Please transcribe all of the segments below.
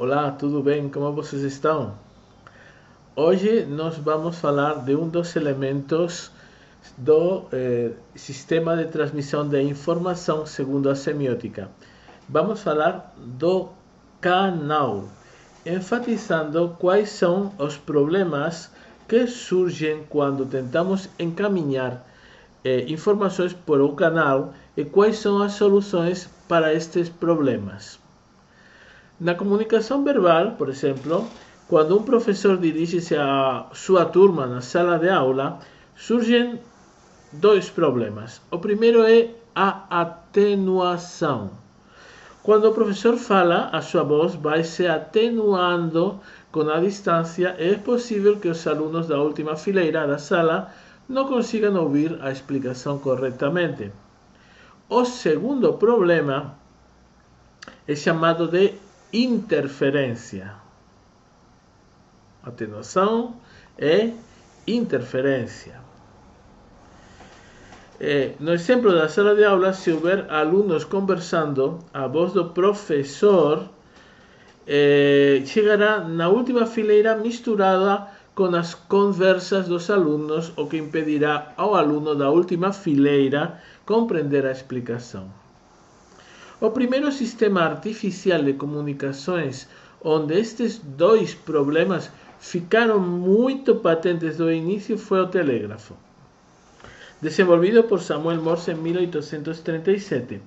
Olá, tudo bem? Como vocês estão? Hoje nós vamos falar de um dos elementos do sistema de transmissão de informação segundo a semiótica. Vamos falar do canal, enfatizando quais são os problemas que surgem quando tentamos encaminhar informações por um canal e quais são as soluções para estes problemas. Na comunicação verbal, por exemplo, quando um professor dirige-se à sua turma na sala de aula, surgem dois problemas. O primeiro é a atenuação. Quando o professor fala, a sua voz vai se atenuando com a distância e é possível que os alunos da última fileira da sala não consigam ouvir a explicação corretamente. O segundo problema é chamado de interferência. Atenuação e interferência. No exemplo da sala de aula, se houver alunos conversando, a voz do professor chegará na última fileira misturada com as conversas dos alunos, o que impedirá ao aluno da última fileira compreender a explicação. O primeiro sistema artificial de comunicações onde estes dois problemas ficaram muito patentes do início foi o telégrafo, desenvolvido por Samuel Morse em 1837.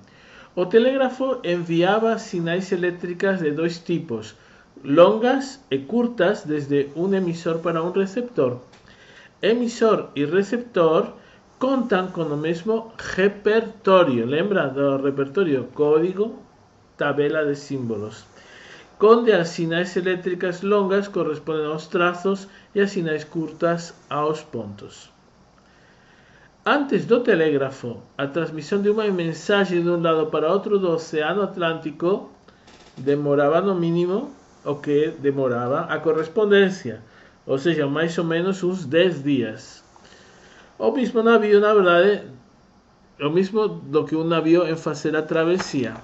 O telégrafo enviava sinais elétricas de dois tipos, longas e curtas, desde um emissor para um receptor. Emissor e receptor contam com o mesmo repertório. Lembra do repertório? Código, tabela de símbolos. Onde as sinais elétricas longas correspondem aos traços e as sinais curtas aos pontos. Antes do telégrafo, a transmissão de uma mensagem de um lado para outro do Oceano Atlântico demorava no mínimo o que demorava a correspondência, ou seja, mais ou menos uns 10 dias. O mesmo navio, na verdade, o mesmo do que um navio em fazer a travessia.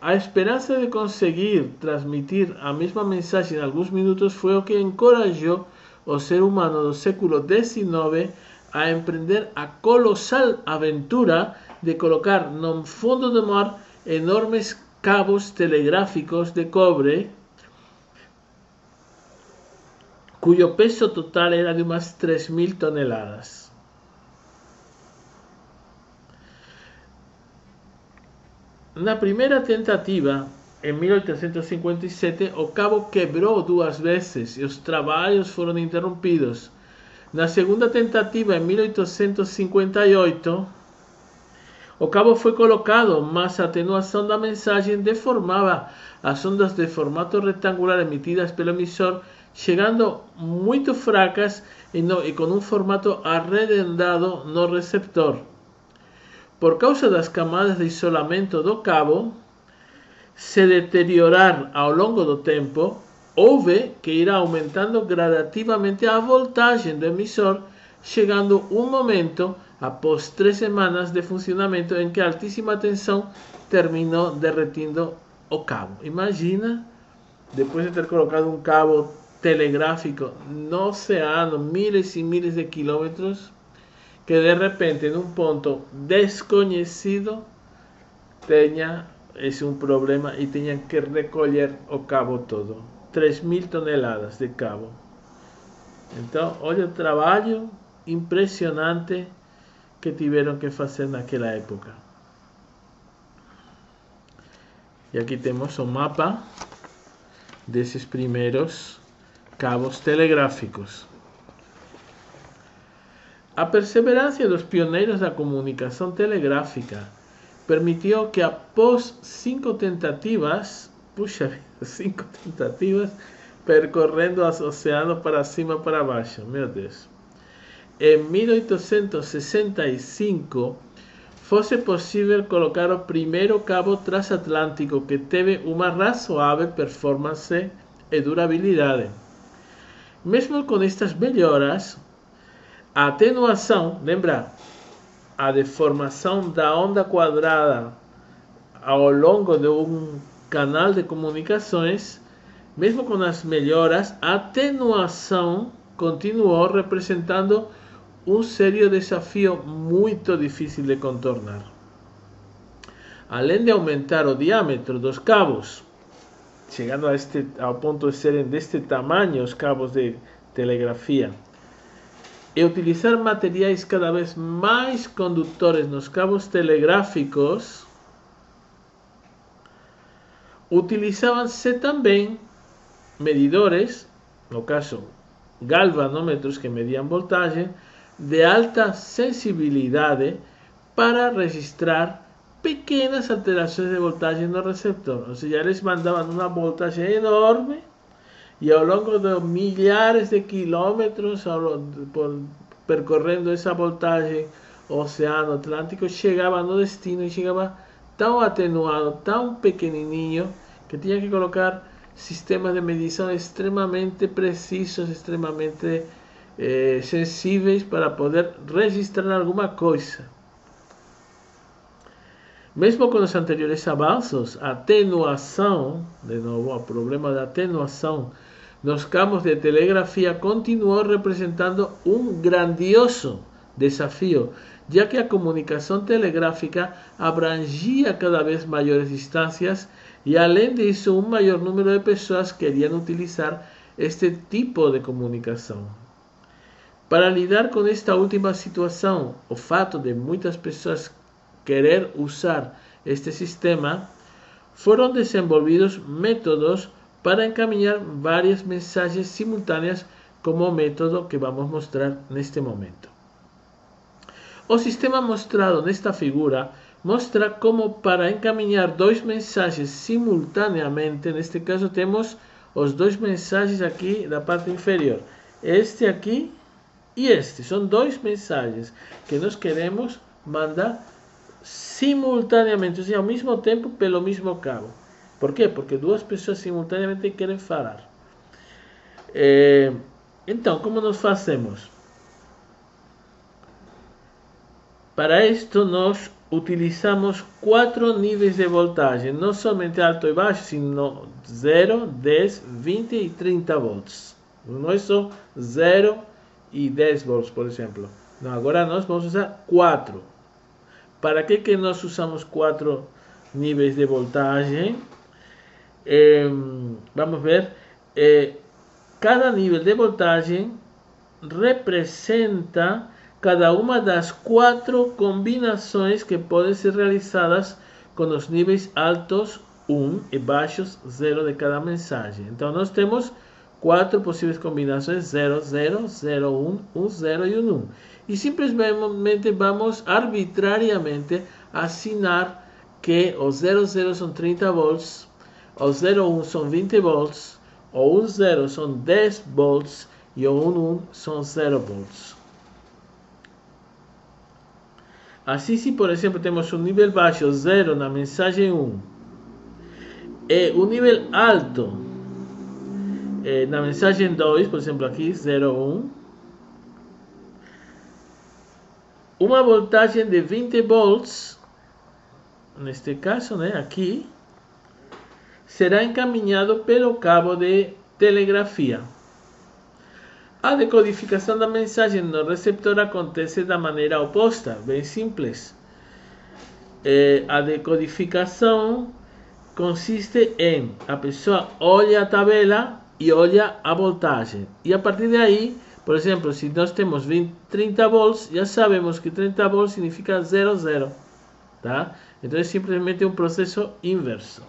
A esperança de conseguir transmitir a mesma mensagem em alguns minutos foi o que encorajou o ser humano do século XIX a empreender a colossal aventura de colocar no fundo do mar enormes cabos telegráficos de cobre, cuyo peso total era de umas 3.000 toneladas. Na primeira tentativa, em 1857, o cabo quebrou 2 vezes e os trabalhos foram interrompidos. Na segunda tentativa, em 1858, o cabo foi colocado, mas a atenuação da mensagem deformava as ondas de formato retangular emitidas pelo emissor, chegando muito fracas e com um formato arredondado no receptor. Por causa das camadas de isolamento do cabo se deteriorar ao longo do tempo, houve que ir aumentando gradativamente a voltagem do emissor, chegando um momento, após 3 semanas de funcionamento, em que a altíssima tensão terminou derretindo o cabo. Imagina, depois de ter colocado um cabo telegráfico no oceano, milhares e milhares de quilômetros, que de repente, em um ponto desconhecido, tenha esse um problema e tenha que recolher o cabo todo. 3.000 toneladas de cabo. Então, olha o trabalho impressionante que tiveram que fazer naquela época. E aqui temos o mapa desses primeiros cabos telegráficos. A perseverança dos pioneiros da comunicação telegráfica permitiu que, após 5 tentativas, percorrendo o oceano para cima e para baixo, meu Deus, em 1865 fosse possível colocar o primeiro cabo transatlântico, que teve uma razoável performance e durabilidade. Mesmo com estas melhoras, a atenuação, lembra, a deformação da onda quadrada ao longo de um canal de comunicações, mesmo com as melhoras, a atenuação continuou representando um sério desafio muito difícil de contornar. Além de aumentar o diâmetro dos cabos, chegando ao ponto de serem deste tamanho os cabos de telegrafia, e utilizar materiais cada vez mais condutores nos cabos telegráficos, utilizavam-se também medidores, no caso galvanómetros que mediam voltagem, de alta sensibilidade para registrar pequenas alterações de voltagem no receptor. Ou seja, eles mandavam uma voltagem enorme e ao longo de milhares de quilômetros percorrendo essa voltagem, o Oceano Atlântico, chegava no destino e chegava tão atenuado, tão pequenininho, que tinha que colocar sistemas de medição extremamente precisos, extremamente sensíveis para poder registrar alguma coisa. Mesmo com os anteriores avanços, a atenuação, de novo, o problema da atenuação nos campos de telegrafia continuou representando um grandioso desafio, já que a comunicação telegráfica abrangia cada vez maiores distâncias e, além disso, um maior número de pessoas queriam utilizar este tipo de comunicação. Para lidar com esta última situação, o fato de muitas pessoas querer usar este sistema, foram desenvolvidos métodos para encaminhar várias mensagens simultâneas, como o método que vamos mostrar neste momento. O sistema mostrado nesta figura mostra como, para encaminhar duas mensagens simultaneamente, neste caso temos os duas mensagens aqui da parte inferior, este aqui e este, são duas mensagens que nós queremos mandar simultaneamente, ou seja, ao mesmo tempo pelo mesmo cabo. Por quê? Porque duas pessoas simultaneamente querem falar. Então, como nós fazemos? Para isto, nós utilizamos 4 níveis de voltagem, não somente alto e baixo, sino 0, 10, 20 e 30 volts. Não é só 0 e 10 volts, por exemplo. Não, agora nós vamos usar 4. Para que nós usamos 4 níveis de voltagem? Vamos ver. Cada nível de voltagem representa cada uma das 4 combinações que podem ser realizadas com os níveis altos 1 e baixos 0 de cada mensagem. Então nós temos 4 possíveis combinações: 0, 0, 0, 1, 1, 0 e 1, 1. E simplesmente vamos arbitrariamente assinar que o 0, 0 são 30 volts, o 0, 1 são 20 volts, o 1, 0 são 10 volts e o 1, 1 são 0 volts. Assim, se por exemplo temos um nível baixo 0 na mensagem 1 e um nível alto na mensagem 2, por exemplo aqui 0, 1, uma voltagem de 20 volts, neste caso, né, aqui, será encaminhado pelo cabo de telegrafia. A decodificação da mensagem no receptor acontece da maneira oposta, bem simples. A decodificação consiste em a pessoa olha a tabela e olha a voltagem. E a partir daí, por exemplo, se nós temos 30 volts, já sabemos que 30 volts significa 0, 0. Tá? Então é simplesmente um processo inverso.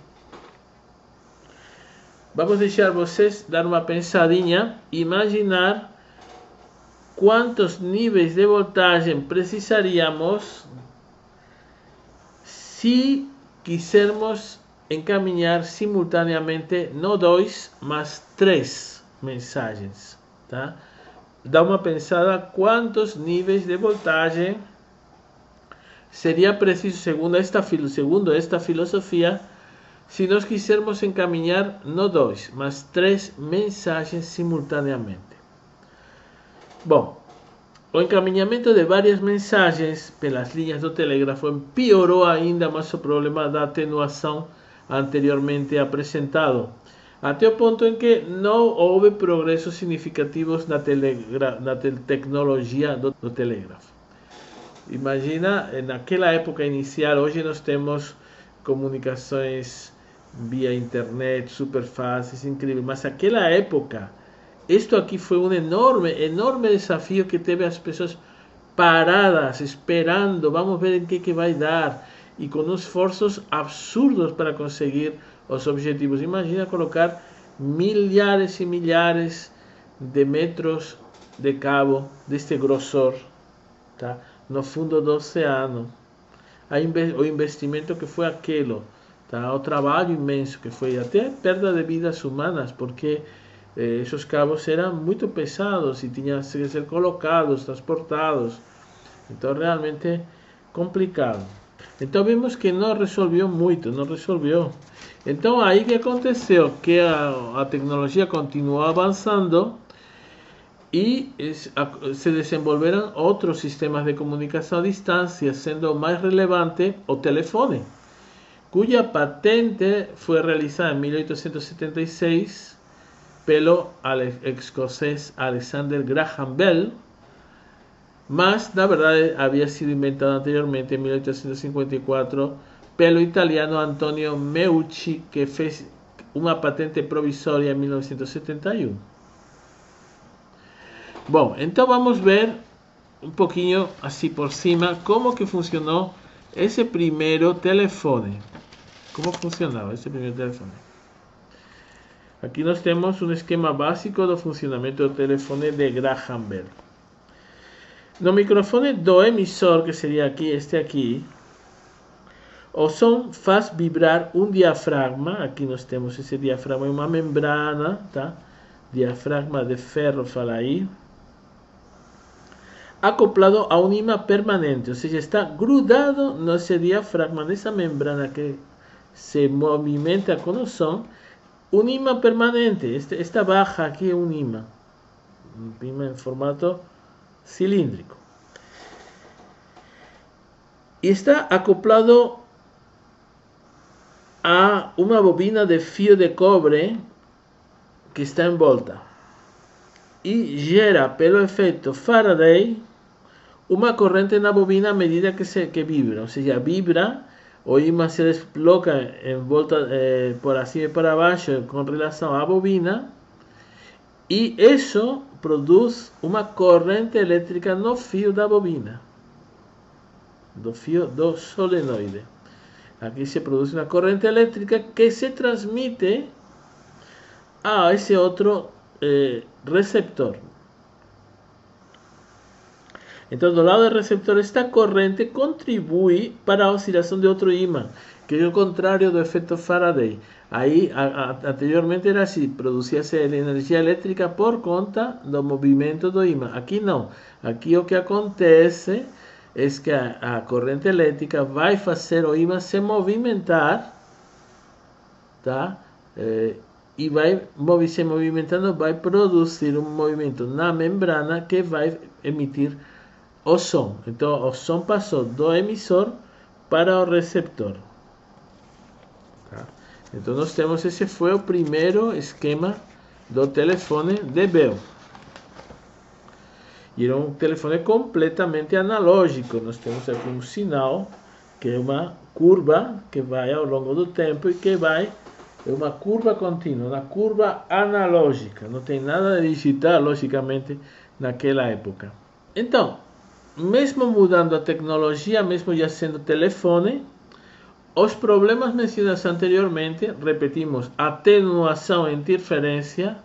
Vamos deixar vocês dar uma pensadinha e imaginar quantos níveis de voltagem precisaríamos se quisermos encaminhar simultaneamente não 2, mas 3 mensagens. Tá? Dá uma pensada quantos níveis de voltagem seria preciso, segundo esta filosofia, se nós quisermos encaminhar não 2, mas 3 mensagens simultaneamente. Bom, o encaminhamento de várias mensagens pelas linhas do telégrafo piorou ainda mais o problema da atenuação anteriormente apresentado, até o ponto em que não houve progressos significativos na tecnologia do telégrafo. Imagina, naquela época inicial, hoje nós temos comunicações via internet super fáceis, incrível, mas naquela época, isto aqui foi um enorme desafio que teve as pessoas paradas, esperando, vamos ver em que vai dar, e com esforços absurdos para conseguir os objetivos. Imagina colocar milhares e milhares de metros de cabo deste grossor, tá? No fundo do oceano. O investimento que foi aquilo, tá? O trabalho imenso que foi, até a perda de vidas humanas, porque esses cabos eram muito pesados e tinham que ser colocados, transportados. Então realmente complicado. Então vimos que não resolveu muito, não resolveu. Então aí que aconteceu? Que a tecnologia continuou avançando e se desenvolveram outros sistemas de comunicação à distância, sendo o mais relevante o telefone, cuja patente foi realizada em 1876 pelo escocês Alexander Graham Bell, mas na verdade havia sido inventado anteriormente em 1854 pelo italiano Antonio Meucci, que fez uma patente provisória em 1971. Bom, então vamos ver um pouquinho assim por cima como que funcionou esse primeiro telefone. Como funcionava esse primeiro telefone? Aqui nós temos um esquema básico do funcionamento do telefone de Graham Bell. No microfone do emissor, que seria aqui, este aqui, o som faz vibrar um diafragma. Aqui nós temos esse diafragma, uma membrana, tá? Diafragma de ferro, fala aí, acoplado a um imã permanente, ou seja, está grudado nesse diafragma, nessa membrana que se movimenta com o som, um imã permanente. Esta barra aqui é um imã em formato cilíndrico. E está acoplado a uma bobina de fio de cobre que está em volta. E gera, pelo efeito Faraday, uma corrente na bobina à medida que vibra. Ou seja, vibra, o imã se desloca em volta, por acima e para baixo com relação à bobina, e isso produz uma corrente elétrica no fio da bobina, do fio do solenoide. Aqui se produz uma corrente elétrica que se transmite a esse outro receptor. Então, do lado do receptor, esta corrente contribui para a oscilação de outro ímã, que é o contrário do efeito Faraday. Aí, anteriormente era assim, produzia-se energia elétrica por conta do movimento do ímã. Aqui não. Aqui o que acontece é que a corrente elétrica vai fazer o ímã se movimentar, tá? E vai se movimentando, vai produzir um movimento na membrana que vai emitir o som. Então, o som passou do emissor para o receptor. Tá? Então, nós temos, esse foi o primeiro esquema do telefone de Bell. E era um telefone completamente analógico. Nós temos aqui um sinal, que é uma curva que vai ao longo do tempo e que vai, é uma curva contínua, uma curva analógica. Não tem nada de digital, logicamente, naquela época. Então, mesmo mudando a tecnologia, mesmo já sendo telefone, os problemas mencionados anteriormente, repetimos, atenuação e interferência,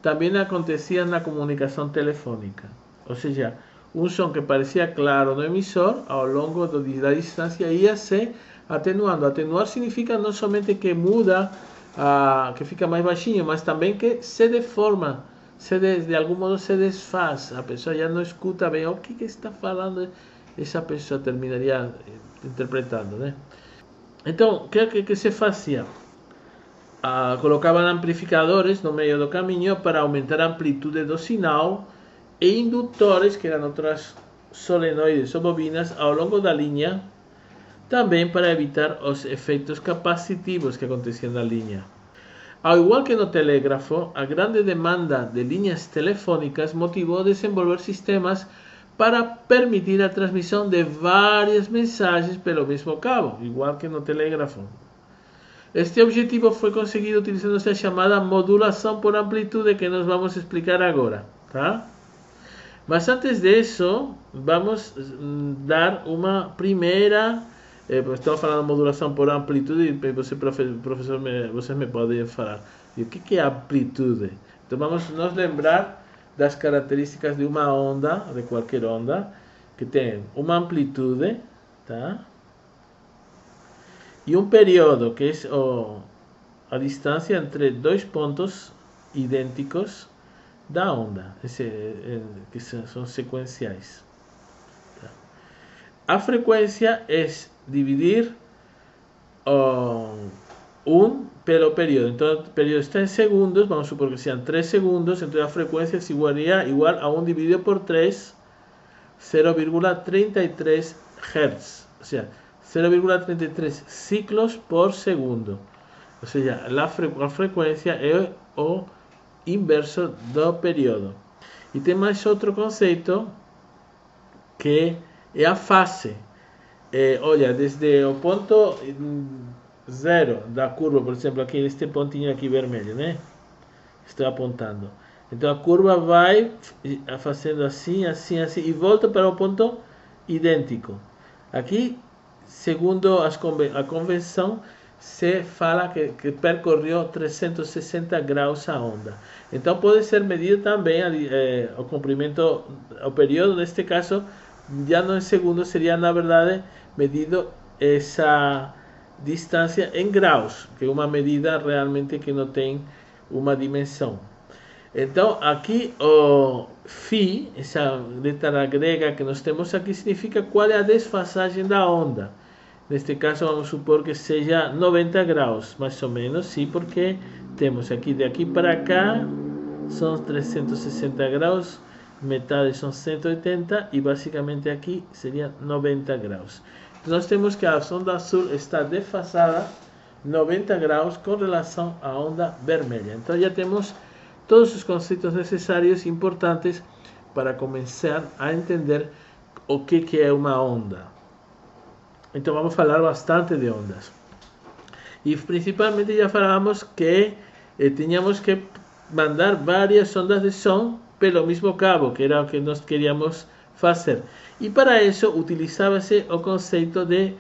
também aconteciam na comunicação telefônica. Ou seja, um som que parecia claro no emissor, ao longo da distância ia se atenuando. Atenuar significa não somente que muda, que fica mais baixinho, mas também que se deforma, de algum modo se desfaz. A pessoa já não escuta bem o que está falando, essa pessoa terminaria interpretando, né? Então, o que se fazia? Colocavam amplificadores no meio do caminho para aumentar a amplitude do sinal, e indutores, que eram outras solenoides ou bobinas, ao longo da linha, também para evitar os efeitos capacitivos que aconteciam na linha. Ao igual que no telégrafo, a grande demanda de linhas telefônicas motivou a desenvolver sistemas para permitir a transmissão de várias mensagens pelo mesmo cabo, igual que no telégrafo. Este objetivo foi conseguido utilizando a chamada modulação por amplitude que nós vamos explicar agora, tá? Mas antes disso, vamos dar uma primeira... estamos falando de modulação por amplitude e você, professor, vocês me podem falar o que é amplitude. Então vamos nos lembrar das características de uma onda, de qualquer onda, que tem uma amplitude, tá? E um período, que é a distância entre dois pontos idênticos da onda, que são sequenciais. Tá? A frequência é dividir pelo período. Então, o período está em segundos, vamos supor que sean 3 segundos, então a frequência es igual a 1 dividido por 3, 0,33 Hz, o sea, 0,33 ciclos por segundo. Ou seja, a frequência é o inverso do período. E tem mais outro conceito que é a fase. Olha, desde o ponto 0 da curva, por exemplo, aqui este pontinho aqui vermelho, né? Estou apontando. Então a curva vai fazendo assim, assim, assim e volta para o ponto idêntico. Aqui, segundo a convenção, se fala que percorreu 360 graus a onda. Então pode ser medido também o comprimento, o período, neste caso, já não em segundos, seria na verdade medido essa distância em graus, que é uma medida realmente que não tem uma dimensão. Então aqui o φ, essa letra grega que nós temos aqui, significa qual é a desfasagem da onda. Neste caso vamos supor que seja 90 graus, mais ou menos, sim, porque temos aqui de aqui para cá são 360 graus, metade são 180 e basicamente aqui seria 90 graus. Então, nós temos que a onda azul está desfasada 90 graus com relação à onda vermelha. Então já temos todos os conceitos necessários e importantes para começar a entender o que é uma onda. Então vamos falar bastante de ondas. E principalmente já falamos que tínhamos que mandar várias ondas de som pelo mesmo cabo, que era o que nós queríamos fazer. E para isso utilizava-se o conceito de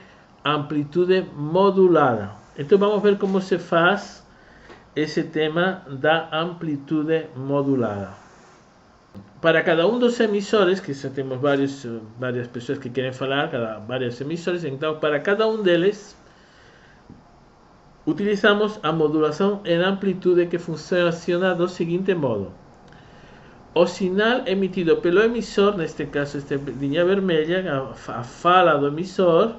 amplitude modulada. Então vamos ver como se faz esse tema da amplitude modulada. Para cada um dos emissores, que já temos várias pessoas que querem falar, vários emissores, então para cada um deles utilizamos a modulação em amplitude, que funciona do seguinte modo. O sinal emitido pelo emissor, neste caso esta linha vermelha, a fala do emissor,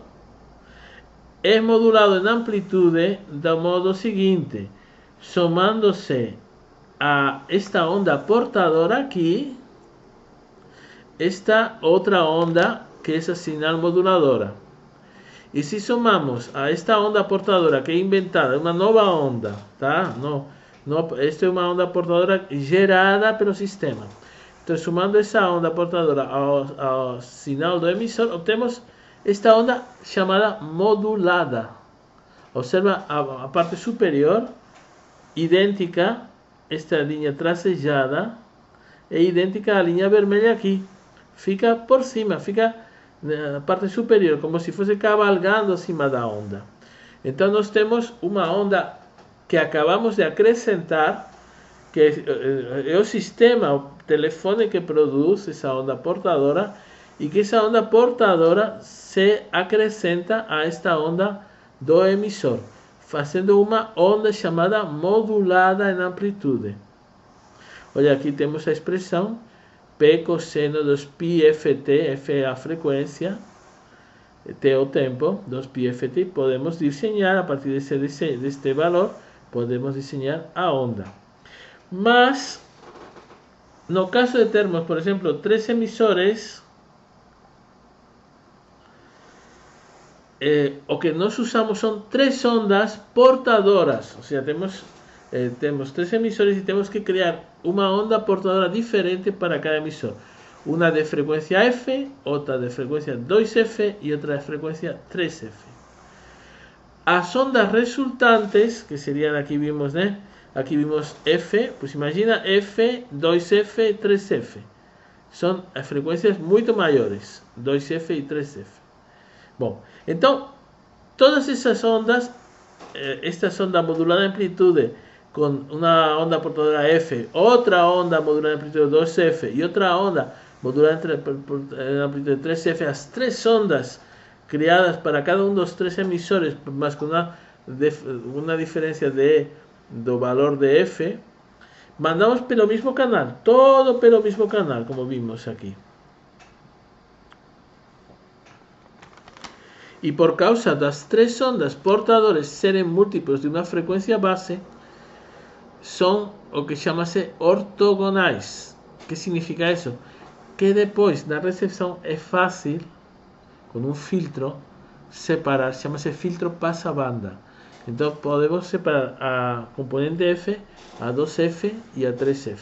é modulado em amplitude do modo seguinte, somando-se a esta onda portadora aqui, esta outra onda que é essa sinal moduladora. E se somamos a esta onda portadora que é inventada, uma nova onda, tá? Esta é uma onda portadora gerada pelo sistema. Então, somando essa onda portadora ao sinal do emissor, obtemos esta onda chamada modulada. Observa a parte superior, idêntica, esta linha tracejada, é idêntica à linha vermelha aqui. Fica por cima, fica na parte superior, como se fosse cavalgando acima da onda. Então nós temos uma onda que acabamos de acrescentar, que é o sistema, o telefone que produz essa onda portadora, e que essa onda portadora se acrescenta a esta onda do emissor, fazendo uma onda chamada modulada em amplitude. Olha, aqui temos a expressão P cosseno dos πft, F é a frequência, T é o tempo, dos πft, podemos desenhar, a partir deste valor, podemos desenhar a onda. Mas, no caso de termos, por exemplo, 3 emissores, o que nós usamos son 3 ondas portadoras, o sea, temos 3 emisores y tenemos que crear una onda portadora diferente para cada emisor. Una de frecuencia F, otra de frecuencia 2F y otra de frecuencia 3F. Las ondas resultantes, que serían, aquí vimos, ¿no? Aquí vimos F, pues imagina F, 2F, 3F. Son frecuencias mucho mayores, 2F y 3F. Bueno, entonces, todas esas ondas, esta sonda modulada de amplitud con una onda portadora F, otra onda modulada de amplitud 2F y otra onda modulada en amplitud 3F, las 3 ondas creadas para cada uno de los 3 emisores, más con una diferencia de valor de F, mandamos pelo mismo canal, todo pelo mismo canal, como vimos aquí. Y por causa de las 3 ondas portadores serem múltiplos de una frecuencia base, son o que chamase ortogonais. ¿Qué significa eso? Que después na recepción es fácil, con un filtro, separar, chamase filtro pasa-banda. Entonces podemos separar a componente F, a 2F y a 3F.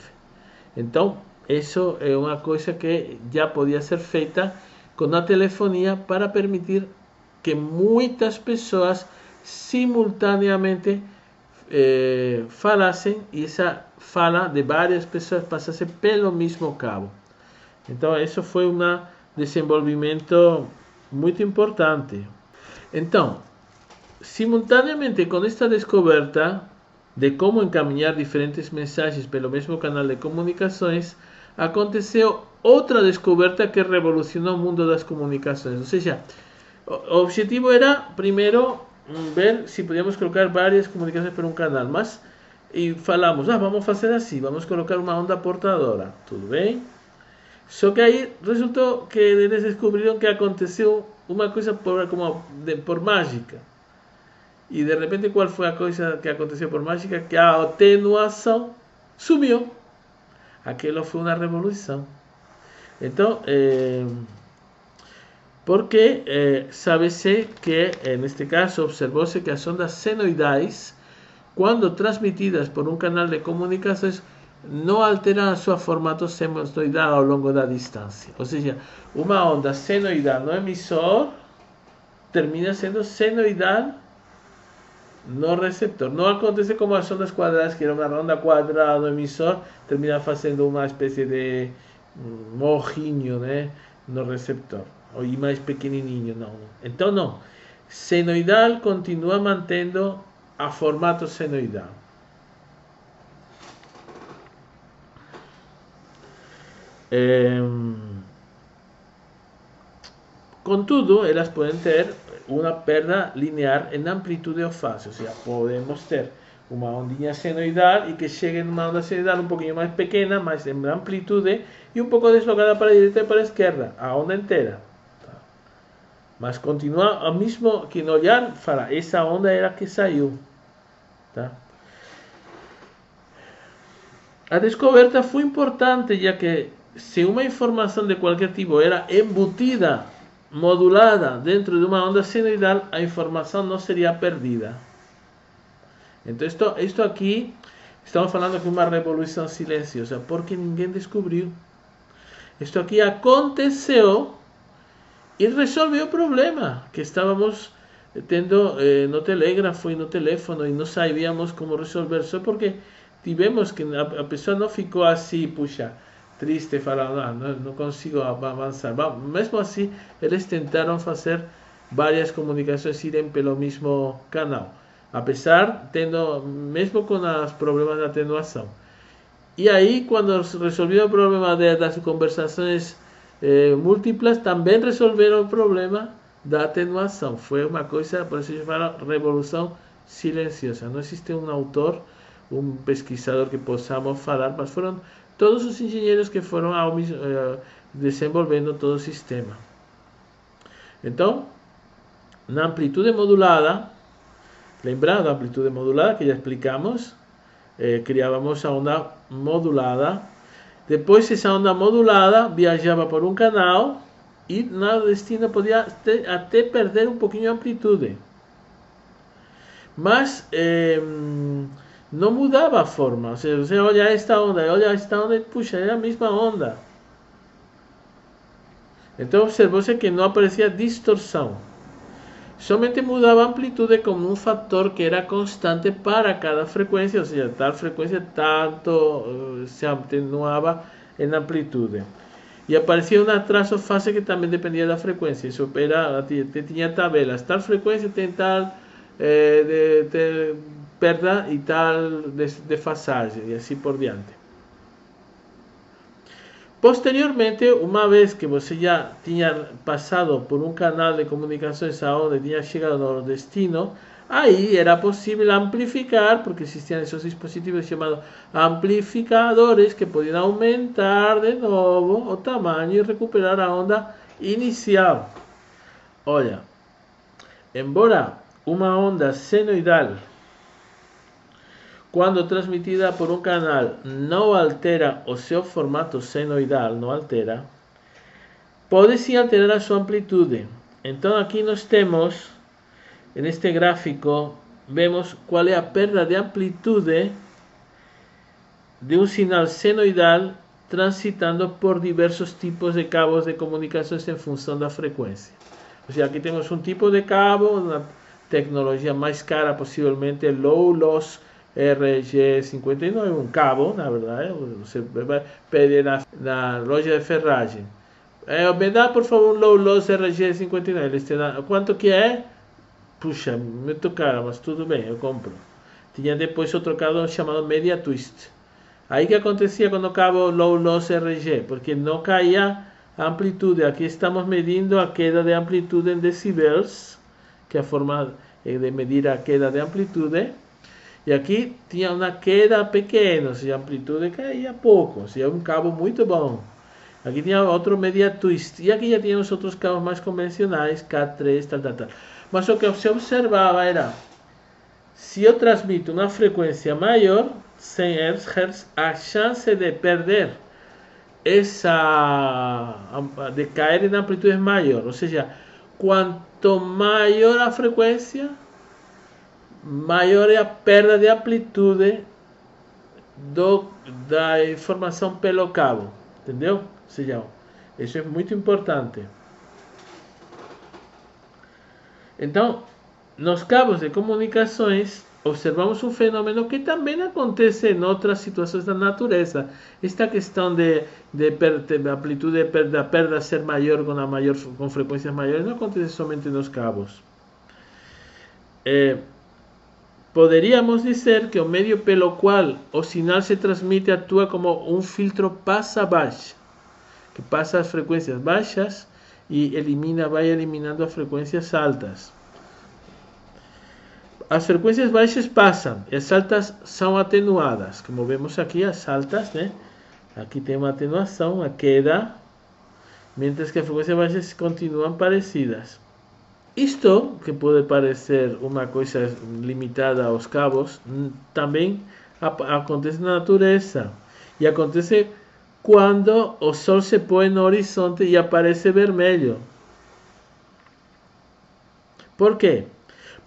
Entonces eso es una cosa que ya podía ser feita con la telefonía para permitir que muchas personas simultáneamente falasen y esa fala de varias personas pasase pelo mismo cabo. Entonces eso fue un desenvolvimiento muy importante. Entonces, simultáneamente con esta descoberta de cómo encaminar diferentes mensajes pelo mismo canal de comunicaciones, aconteceu otra descoberta que revolucionó el mundo de las comunicaciones. O sea, el objetivo era primero ver si podíamos colocar varias comunicaciones por un canal más y falamos, vamos a hacer así, vamos a colocar una onda portadora, ¿todo bien? Só que ahí resultó que eles descubrieron que aconteció una cosa por mágica. Y de repente, ¿cuál fue la cosa que aconteció por mágica? Que a atenuación subió. Aquello fue una revolución. Entonces, porque sabe-se que, en este caso, observó-se que las ondas senoidais, cuando transmitidas por un canal de comunicaciones, no alteran su formato senoidal a lo largo de la distancia. O sea, una onda senoidal no emisor termina siendo senoidal no receptor. No acontece como las ondas cuadradas, que era una onda cuadrada no emisor, termina haciendo una especie de mojinho, ¿no? No receptor. O más pequenininho, no. Entonces, no. Senoidal continúa manteniendo a formato senoidal. Contudo, elas pueden tener una perda lineal en amplitud o fase. O sea, podemos tener una ondinha senoidal y que llegue en una onda senoidal un poquito más pequeña, más en amplitud y un poco deslocada para la derecha y para la izquierda, a onda entera. Mas continua ao mesmo que no olhar, fala, essa onda era que saiu. Tá? A descoberta foi importante, já que se uma informação de qualquer tipo era embutida, modulada dentro de uma onda senoidal, a informação não seria perdida. Então, isto aqui, estamos falando de uma revolução silenciosa, porque ninguém descobriu. Isto aqui aconteceu e resolveu o problema que estávamos tendo no telégrafo e no teléfono e não sabíamos como resolver, só porque tivemos que a pessoa não ficou assim, puxa, triste, falando, não consigo avançar. Mesmo assim, eles tentaram fazer várias comunicações irem pelo mesmo canal, apesar tendo, mesmo com os problemas de atenuação. E aí, quando resolveram o problema das conversações múltiplas, também resolveram o problema da atenuação. Foi uma coisa, por isso se fala revolução silenciosa. Não existe um autor, um pesquisador que possamos falar, mas foram todos os engenheiros que foram desenvolvendo todo o sistema. Então, na amplitude modulada, lembrando a amplitude modulada que já explicamos, criávamos a onda modulada. Depois essa onda modulada viajava por um canal e no destino podia até perder um pouquinho a amplitude. Mas não mudava a forma. Você olha esta onda, puxa, é a mesma onda. Então observou-se que não aparecia distorção. Somente mudava a amplitude como um fator que era constante para cada frequência, ou seja, tal frequência tanto se atenuava em amplitude. E aparecia um atraso fase que também dependia da frequência. Isso era, tinha tabelas, tal frequência tem tal de perda e tal desfasagem, e assim por diante. Posteriormente, uma vez que você já tinha passado por um canal de comunicações aonde tinha chegado no destino, aí era possível amplificar, porque existiam esses dispositivos chamados amplificadores que podiam aumentar de novo o tamanho e recuperar a onda inicial. Olha, embora uma onda senoidal, quando transmitida por um canal, não altera o seu formato senoidal, não altera, pode sim alterar a sua amplitude. Então aqui nós temos, neste gráfico, vemos qual é a perda de amplitude de um sinal senoidal transitando por diversos tipos de cabos de comunicações em função da frequência. Ou seja, aqui temos um tipo de cabo, uma tecnologia mais cara, possivelmente low loss RG59, um cabo, na verdade. Você vai pedir na loja de ferragem. Me dá, por favor, um low loss RG59. Eles te dão, quanto que é? Puxa, muito caro, mas tudo bem, eu compro. Tinha depois outro cabo chamado Media Twist. Aí que acontecia com o cabo low loss RG? Porque não caía a amplitude. Aqui estamos medindo a queda de amplitude em decibels, que é a forma de medir a queda de amplitude. E aqui tinha uma queda pequena, ou seja, a amplitude caía pouco, ou seja, um cabo muito bom. Aqui tinha outro Media Twist. E aqui já tinha os outros cabos mais convencionais, K3, tal. Mas o que você observava era, se eu transmito uma frequência maior, 100 Hz, a chance de perder de cair em amplitude é maior. Ou seja, quanto maior a frequência, maior é a perda de amplitude da informação pelo cabo. Entendeu? Ou seja, isso é muito importante. Então, nos cabos de comunicações, observamos um fenômeno que também acontece em outras situações da natureza. Esta questão de amplitude da perda ser maior com frequências maiores não acontece somente nos cabos. Poderíamos dizer que o meio pelo qual o sinal se transmite atua como um filtro passa-baixa, que passa as frequências baixas e vai eliminando as frequências altas. As frequências baixas passam, e as altas são atenuadas. Como vemos aqui, as altas, né? Aqui tem uma atenuação, uma queda, mientras que as frequências baixas continuam parecidas. Isto, que pode parecer uma coisa limitada aos cabos, também acontece na natureza. E acontece quando o sol se põe no horizonte e aparece vermelho. Por quê?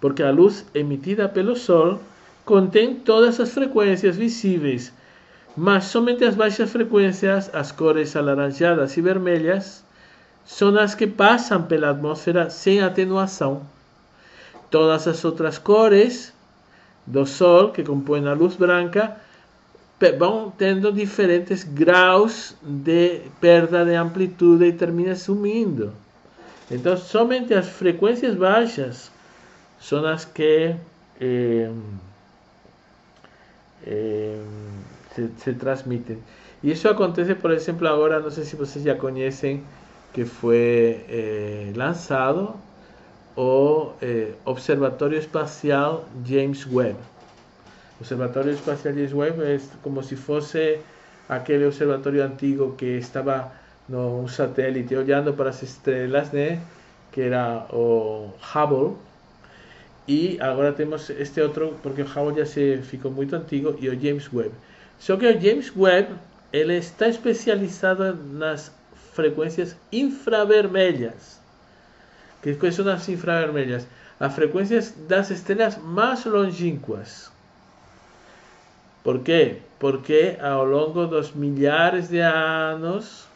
Porque a luz emitida pelo sol contém todas as frequências visíveis, mas somente as baixas frequências, as cores alaranjadas e vermelhas, são as que passam pela atmosfera sem atenuação. Todas as outras cores do sol, que compõem a luz branca, vão tendo diferentes graus de perda de amplitude e terminam sumindo. Então, somente as frequências baixas são as que se transmitem. E isso acontece, por exemplo, agora, não sei se vocês já conhecem, que foi lançado o Observatório Espacial James Webb. O Observatório Espacial James Webb é como se fosse aquele observatório antigo que estava num satélite olhando para as estrelas, né? Que era o Hubble. E agora temos este outro, porque o Hubble já ficou muito antigo, e o James Webb. Só que o James Webb ele está especializado nas frequências infravermelhas. Que são as infravermelhas? As frequências das estrelas mais longínquas. Por quê? Porque ao longo dos milhares de anos,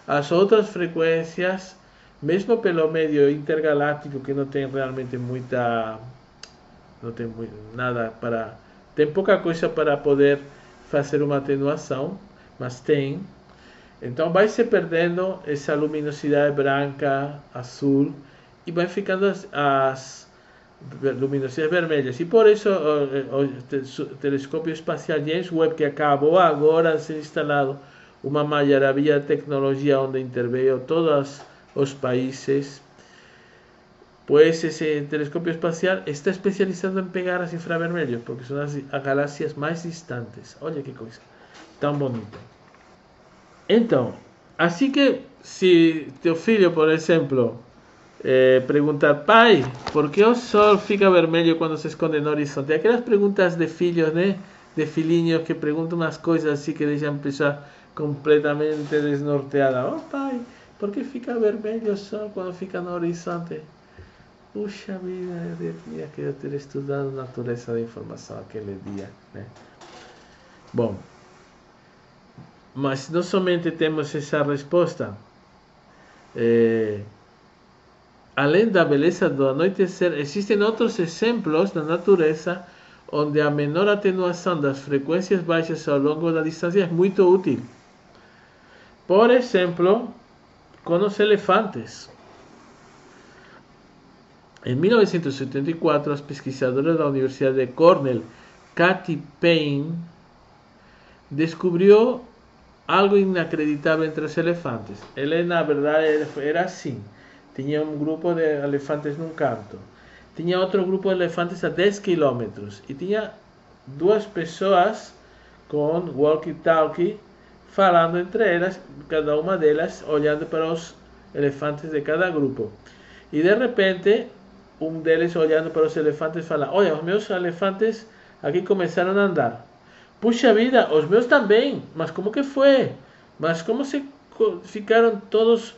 as outras frequências, mesmo pelo meio intergaláctico, que não tem realmente não tem nada para, tem pouca coisa para poder fazer uma atenuação, mas tem. Então vai se perdendo essa luminosidade branca, azul, e vai ficando as luminosidades vermelhas. E por isso o telescópio espacial James Webb, que acabou agora de ser instalado, uma maravilha de tecnologia onde interveio todos os países, pues esse telescópio espacial está especializado em pegar as infravermelhos, porque são as galáxias mais distantes. Olha que coisa tão bonita. Então, assim que se teu filho, por exemplo, perguntar, pai, por que o sol fica vermelho quando se esconde no horizonte? Aquelas perguntas de filhos, né? De filhinhos que perguntam umas coisas assim que deixam a pessoa completamente desnorteada. Oh, pai, por que fica vermelho o sol quando fica no horizonte? Puxa vida, eu tinha que ter estudado natureza da informação aquele dia, né? Bom, mas não somente temos essa resposta. Além da beleza do anoitecer, existem outros exemplos na natureza onde a menor atenuação das frequências baixas ao longo da distância é muito útil. Por exemplo, com os elefantes. Em 1984, as pesquisadoras da Universidade de Cornell, Kathy Payne, descobriu algo inacreditável entre os elefantes. Ele, na verdade, era assim. Tinha um grupo de elefantes num canto. Tinha outro grupo de elefantes a 10 quilômetros. E tinha duas pessoas com walkie-talkie falando entre elas, cada uma delas olhando para os elefantes de cada grupo. E de repente, um deles olhando para os elefantes fala: olha, os meus elefantes aqui começaram a andar. Puxa vida, os meus também. Mas como que foi? Mas como se ficaram todos...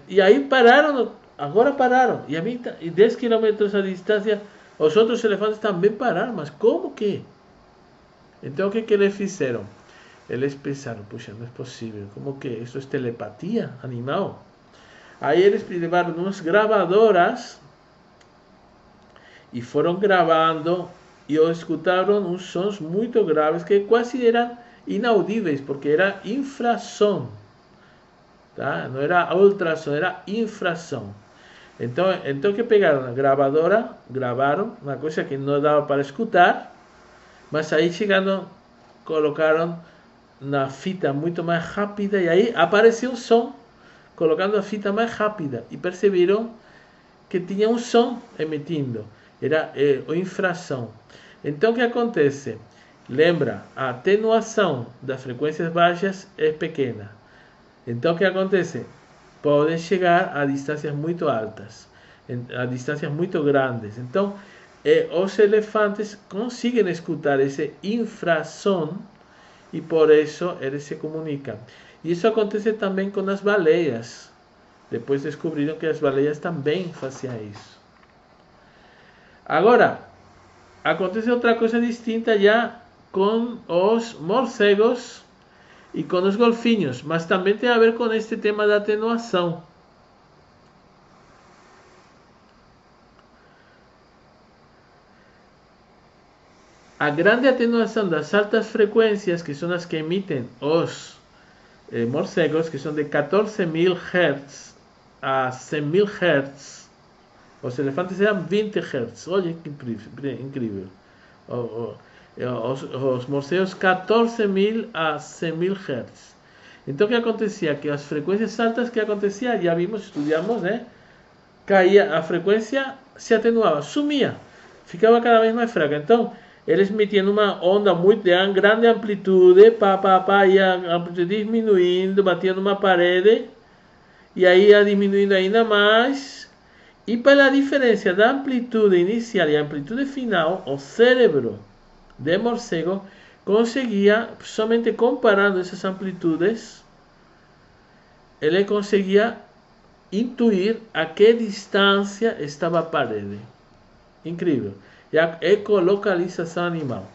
e aí pararam, agora pararam. E a mim, 10 quilômetros a distância, os outros elefantes também pararam. Mas como que? Então o que eles fizeram? Eles pensaram: puxa, não é possível. Como que? Isso é telepatia animal? Aí eles levaram umas gravadoras e foram gravando e escutaram uns sons muito graves que quase eram inaudíveis, porque era infrasom. Tá? Não era ultrassom, era infrasom. Então que pegaram a gravadora, gravaram uma coisa que não dava para escutar, mas aí chegando, colocaram na fita muito mais rápida e aí apareceu um som, colocando a fita mais rápida e perceberam que tinha um som emitindo, era o infrasom. Então o que acontece? Lembra, a atenuação das frequências baixas é pequena. Então o que acontece? Podem chegar a distâncias muito altas, a distâncias muito grandes. Então os elefantes conseguem escutar esse infrasom e por isso eles se comunicam. E isso acontece também com as baleias. Depois descobriram que as baleias também faziam isso. Agora, acontece outra coisa distinta já com os morcegos e com os golfinhos, mas também tem a ver com este tema da atenuação. A grande atenuação das altas frequências, que são as que emitem os morcegos, que são de 14.000 Hz a 100.000 Hz. Os elefantes eram 20 Hz. Olha que incrível. Os morcegos 14.000 a 100.000 Hz. Então o que acontecia? Que as frequências altas que acontecia, já vimos, estudamos, né? Caía, a frequência se atenuava, sumia, ficava cada vez mais fraca. Então eles emitiam uma onda muito de grande amplitude, e a amplitude diminuindo, batia numa parede, e aí ia diminuindo ainda mais. E pela diferença da amplitude inicial e amplitude final, o cérebro de morcego conseguia, somente comparando essas amplitudes, ele conseguia intuir a que distância estava a parede. Incrível. É a ecolocalização animal.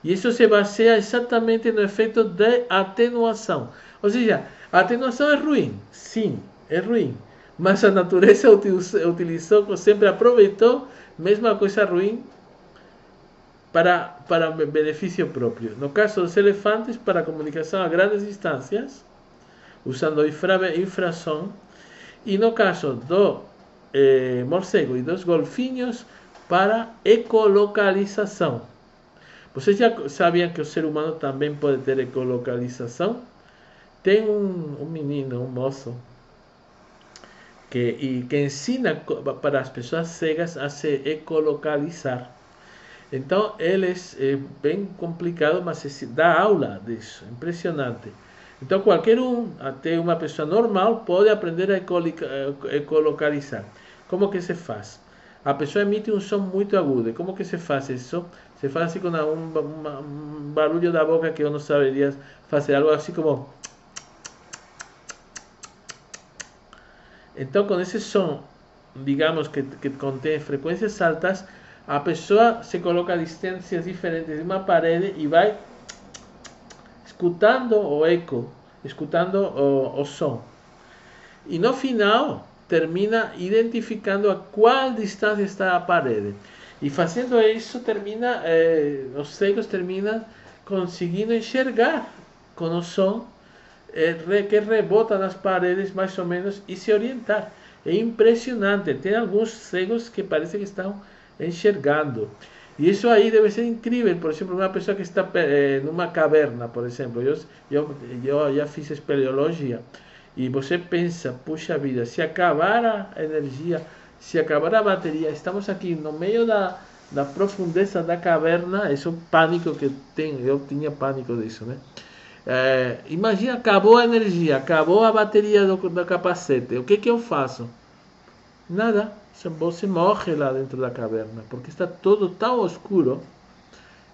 E isso se baseia exatamente no efeito de atenuação. Ou seja, a atenuação é ruim. Sim, é ruim. Mas a natureza utilizou, sempre aproveitou mesmo a coisa ruim para benefício próprio. No caso dos elefantes, para comunicação a grandes distâncias, usando infrasom. E no caso do morcego e dos golfinhos, para ecolocalização. Vocês já sabiam que o ser humano também pode ter ecolocalização? Tem um menino, um moço, que ensina para as pessoas cegas a se ecolocalizar. Então, ele é bem complicado, mas dá aula disso, impressionante. Então, qualquer até uma pessoa normal, pode aprender a ecolocalizar. Como que se faz? A pessoa emite um som muito agudo. E como que se faz isso? Se faz assim com um barulho da boca que eu não saberia fazer. Algo assim como... Então, com esse som, digamos que contém frequências altas, a pessoa se coloca a distâncias diferentes de uma parede e vai escutando o eco, escutando o som. E no final, termina identificando a qual distância está a parede. E fazendo isso, os cegos terminam conseguindo enxergar com o som que rebota nas paredes mais ou menos e se orientar. É impressionante. Tem alguns cegos que parece que estão enxergando. E isso aí deve ser incrível. Por exemplo, uma pessoa que está numa caverna, por exemplo. Eu já fiz espeleologia. E você pensa, puxa vida, se acabar a energia, se acabar a bateria, estamos aqui no meio da profundeza da caverna. Esse é o pânico que tenho. Eu tinha pânico disso, né? Imagina, acabou a energia, acabou a bateria do capacete. O que eu faço? Nada. Você morre lá dentro da caverna, porque está tudo tão escuro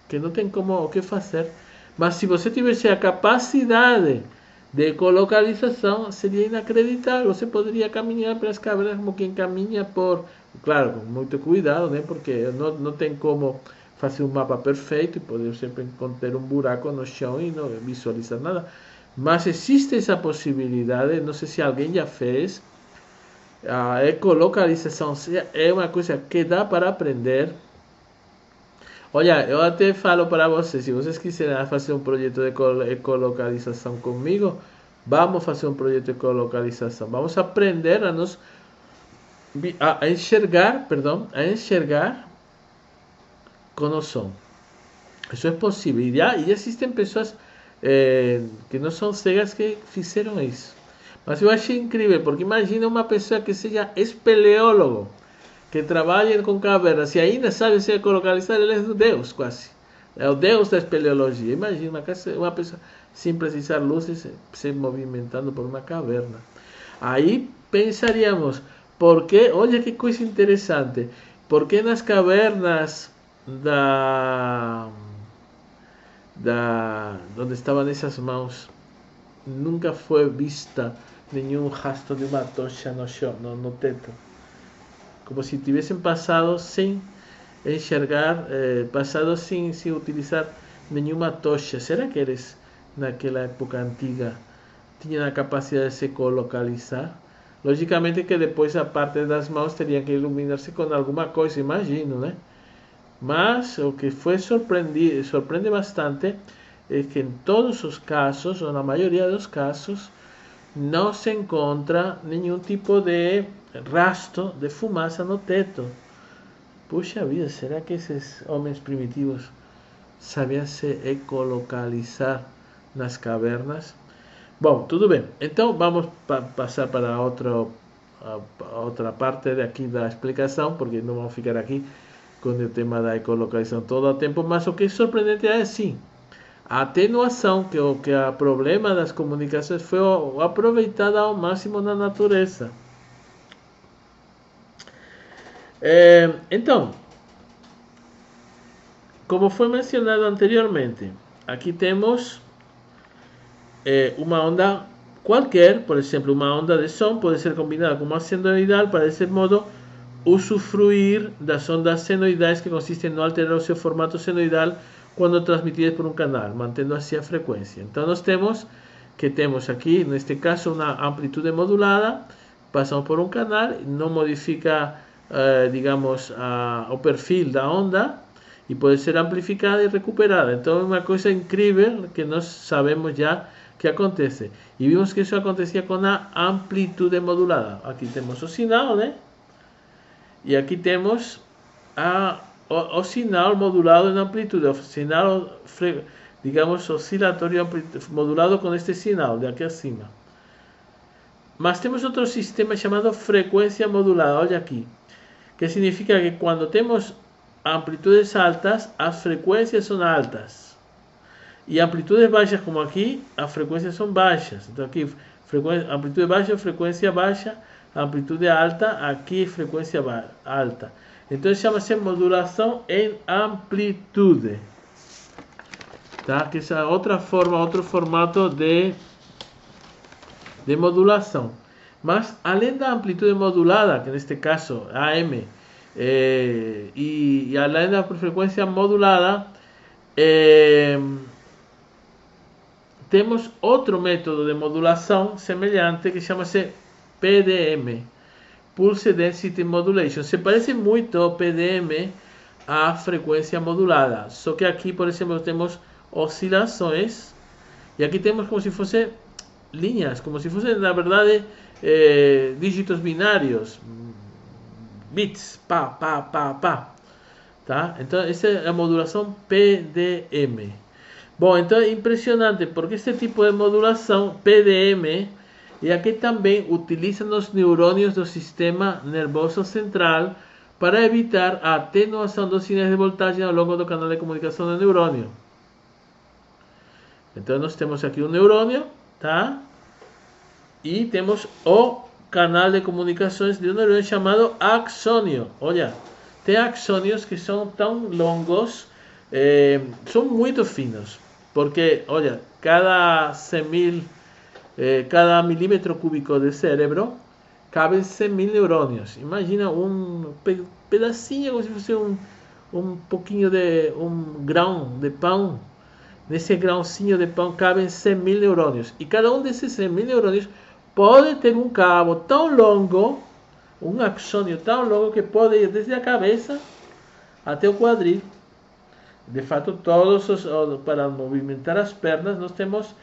que não tem o que fazer. Mas se você tivesse a capacidade de ecolocalização, seria inacreditável. Você poderia caminhar pelas cavernas como quem caminha claro, com muito cuidado, né? Porque não tem como fazer um mapa perfeito e poder sempre encontrar um buraco no chão e não visualizar nada. Mas existe essa possibilidade, não sei se alguém já fez. A ecolocalização é uma coisa que dá para aprender. Olha, eu até falo para vocês, se vocês quiserem fazer um projeto de ecolocalização comigo, vamos fazer um projeto de ecolocalização. Vamos aprender a enxergar com o som. Isso é possível. E já existem pessoas que não são cegas que fizeram isso. Mas eu achei incrível, porque imagina uma pessoa que seja espeleólogo, que trabalhe com cavernas, e ainda sabe se ecolocalizar, ele é o Deus, quase. É o Deus da espeleologia. Imagina uma pessoa, sem precisar luzes, se movimentando por uma caverna. Aí pensaríamos, olha que coisa interessante, por que nas cavernas onde estavam essas mãos, nunca foi vista nenhum rastro de uma tocha no chão, no teto? Como se tivessem passado sem enxergar, passado sem utilizar nenhuma tocha. Será que eles, naquela época antiga, tinham a capacidade de se ecolocalizar? Logicamente que depois a parte das mãos teria que iluminar-se com alguma coisa, imagino, né? Mas o que surpreende bastante é que em todos os casos, ou na maioria dos casos, não se encontra nenhum tipo de rastro de fumaça no teto. Puxa vida, será que esses homens primitivos sabiam se ecolocalizar nas cavernas? Bom, tudo bem. Então vamos passar para outra parte aqui da explicação, porque não vamos ficar aqui com o tema da ecolocalização todo o tempo. Mas o que é surpreendente é assim: a atenuação, que o problema das comunicações foi aproveitada ao máximo na natureza. Então, como foi mencionado anteriormente, aqui temos uma onda Qualquer, por exemplo, uma onda de som pode ser combinada com uma senoidal para, desse modo, usufruir das ondas senoidais que consistem no alterar o seu formato senoidal quando transmitidas por um canal, mantendo assim a frequência. Então nós temos aqui, neste caso, uma amplitude modulada, passamos por um canal, não modifica, digamos, o perfil da onda, e pode ser amplificada e recuperada. Então é uma coisa incrível que nós sabemos já que acontece. E vimos que isso acontecia com a amplitude modulada. Aqui temos o sinal, né? E aqui temos o sinal modulado em amplitude, o sinal, digamos, oscilatório modulado com este sinal de aqui acima. Mas temos outro sistema chamado frequência modulada, olha aqui, que significa que quando temos amplitudes altas, as frequências são altas. E amplitudes baixas, como aqui, as frequências são baixas. Então aqui, amplitude baixa, frequência baixa, amplitude alta, aqui frequência alta. Então chama-se modulação em amplitude. Tá? Que essa é outra forma, outro formato de modulação. Mas além da amplitude modulada, que neste caso AM, e além da frequência modulada, temos outro método de modulação semelhante que chama-se PDM, Pulse Density Modulation. Se parece muito ao PDM à frequência modulada, só que aqui, por exemplo, temos oscilações e aqui temos como se fossem linhas, como se fossem, na verdade, dígitos binários, bits, pá, pá, pá, pá. Tá? Então, essa é a modulação PDM. Bom, então é impressionante porque este tipo de modulação PDM é a que também utiliza os neurônios do sistema nervoso central para evitar a atenuação dos sinais de voltagem ao longo do canal de comunicação do neurônio. Então nós temos aqui um neurônio, tá? E temos o canal de comunicações de um neurônio chamado axônio. Olha, tem axônios que são tão longos, são muito finos, porque, olha, cada milímetro cúbico de cérebro cabem 100.000 neurônios. Imagina um pedacinho, como se fosse um pouquinho de um grão de pão. Nesse grãozinho de pão cabem 100.000 neurônios. E cada um desses 100.000 neurônios pode ter um cabo tão longo, um axônio tão longo, que pode ir desde a cabeça até o quadril. De fato, para movimentar as pernas, nós temos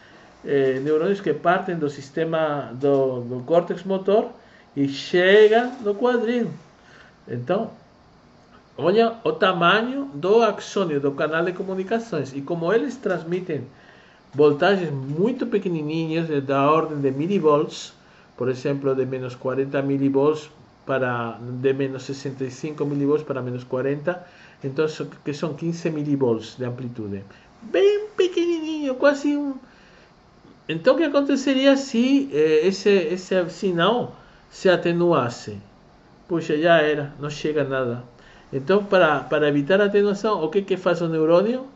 neurônios que partem do sistema do córtex motor e chegam no quadril. Então, olha o tamanho do axônio, do canal de comunicações, e como eles transmitem voltagens muito pequenininhas, da ordem de milivolts, por exemplo, de menos 40 milivolts de menos 65 milivolts para menos 40, então que são 15 milivolts de amplitude, bem pequenininho, quase um. Então o que aconteceria se esse sinal se atenuasse? Puxa, já era, não chega a nada. Então, para evitar a atenuação, o que faz o neurônio?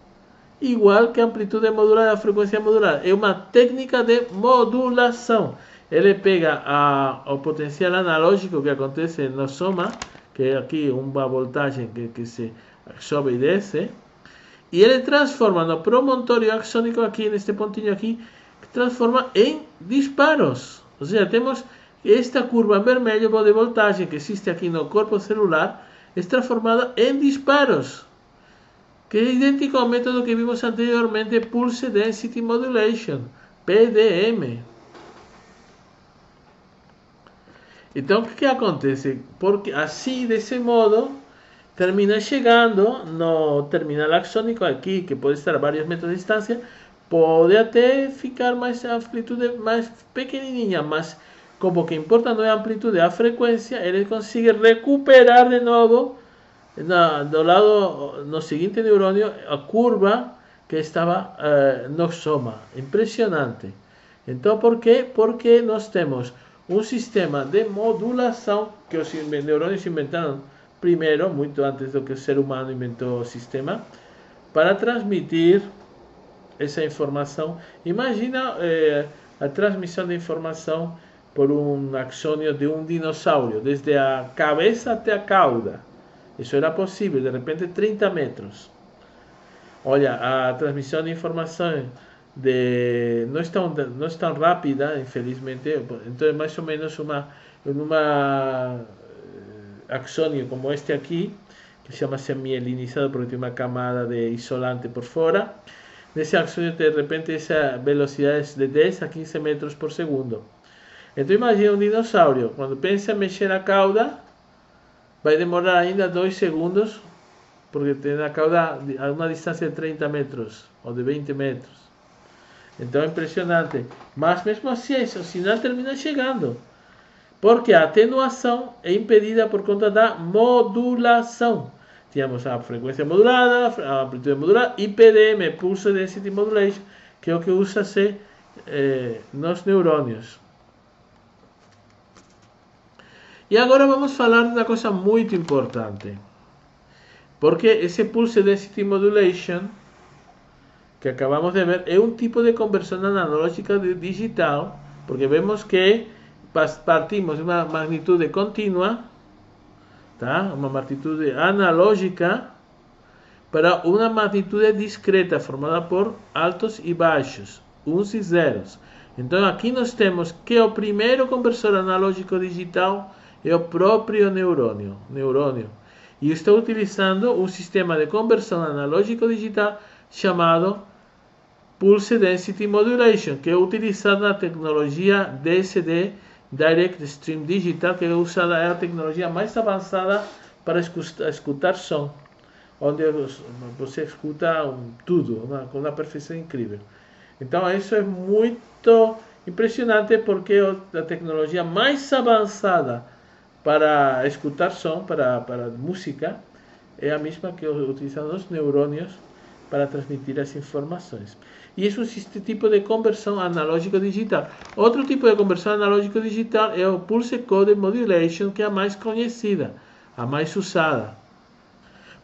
Igual que a amplitude modulada, a frequência modulada. É uma técnica de modulação. Ele pega o potencial analógico que acontece no soma, que é aqui uma voltagem que se sobe e desce, e ele transforma no promontório axônico, aqui neste pontinho aqui, que transforma em disparos. Ou seja, temos esta curva vermelha de voltagem que existe aqui no corpo celular, é transformada em disparos, que é idêntico ao método que vimos anteriormente, Pulse Density Modulation, PDM. Então, o que acontece? Porque assim, desse modo, termina chegando no terminal axônico aqui, que pode estar a vários metros de distância, pode até ficar mais a amplitude mais pequenininha, mas como o que importa não é a amplitude, é a frequência, ele consegue recuperar de novo do lado, no seguinte neurônio, a curva que estava no soma. Impressionante. Então, por quê? Porque nós temos um sistema de modulação que os neurônios inventaram primeiro, muito antes do que o ser humano inventou o sistema, para transmitir essa informação. Imagina a transmissão de informação por um axônio de um dinossauro, desde a cabeça até a cauda. Isso era possível, de repente 30 metros. Olha, a transmissão de informação não é tão rápida, infelizmente, então é mais ou menos uma axônio como este aqui, que se chama semielinizado porque tem uma camada de isolante por fora. Nesse axônio, de repente, essa velocidade é de 10 a 15 metros por segundo. Então imagina um dinossauro, quando pensa em mexer a cauda, vai demorar ainda 2 segundos, porque tem a cauda a uma distância de 30 metros ou de 20 metros. Então é impressionante. Mas mesmo assim, o sinal termina chegando. Porque a atenuação é impedida por conta da modulação. Tínhamos a frequência modulada, a amplitude modulada e PDM, Pulse Density Modulation, que é o que usa-se nos neurônios. E agora vamos falar de uma coisa muito importante. Porque esse Pulse Density Modulation, que acabamos de ver, é um tipo de conversão analógica de digital, porque vemos que partimos de uma magnitude contínua, tá? Uma magnitude analógica, para uma magnitude discreta, formada por altos e baixos, uns e zeros. Então aqui nós temos que o primeiro conversor analógico digital é o próprio neurônio. E estou utilizando um sistema de conversão analógico digital chamado Pulse Density Modulation, que é utilizado na tecnologia DSD, Direct Stream Digital, que é a tecnologia mais avançada para escutar som, onde você escuta tudo com uma perfeição incrível. Então isso é muito impressionante, porque a tecnologia mais avançada para escutar som, para música, é a mesma que utilizam os neurônios para transmitir as informações. E isso é um tipo de conversão analógico-digital. Outro tipo de conversão analógico-digital é o Pulse Code Modulation, que é a mais conhecida, a mais usada.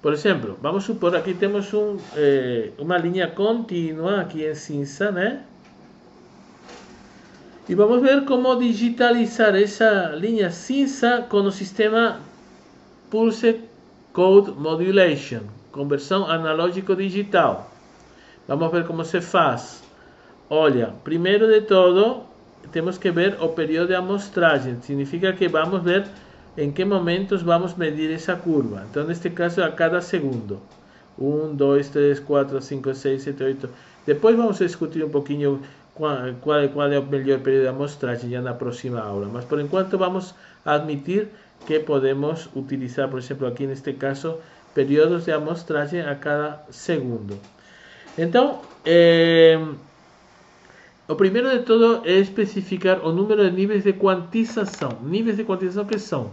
Por exemplo, vamos supor, aqui temos uma linha contínua, aqui em cinza, né? E vamos ver como digitalizar essa linha cinza com o sistema Pulse Code Modulation, conversão analógico-digital. Vamos ver como se faz. Olha, primeiro de todo, temos que ver o período de amostragem. Significa que vamos ver em que momentos vamos medir essa curva. Então, neste caso, a cada segundo. 1, 2, 3, 4, 5, 6, 7, 8. Depois vamos discutir um pouquinho qual é o melhor período de amostragem já na próxima aula. Mas, por enquanto, vamos admitir que podemos utilizar, por exemplo, aqui neste caso, períodos de amostragem a cada segundo. Então, o primeiro de todo é especificar o número de níveis de quantização. Níveis de quantização que são?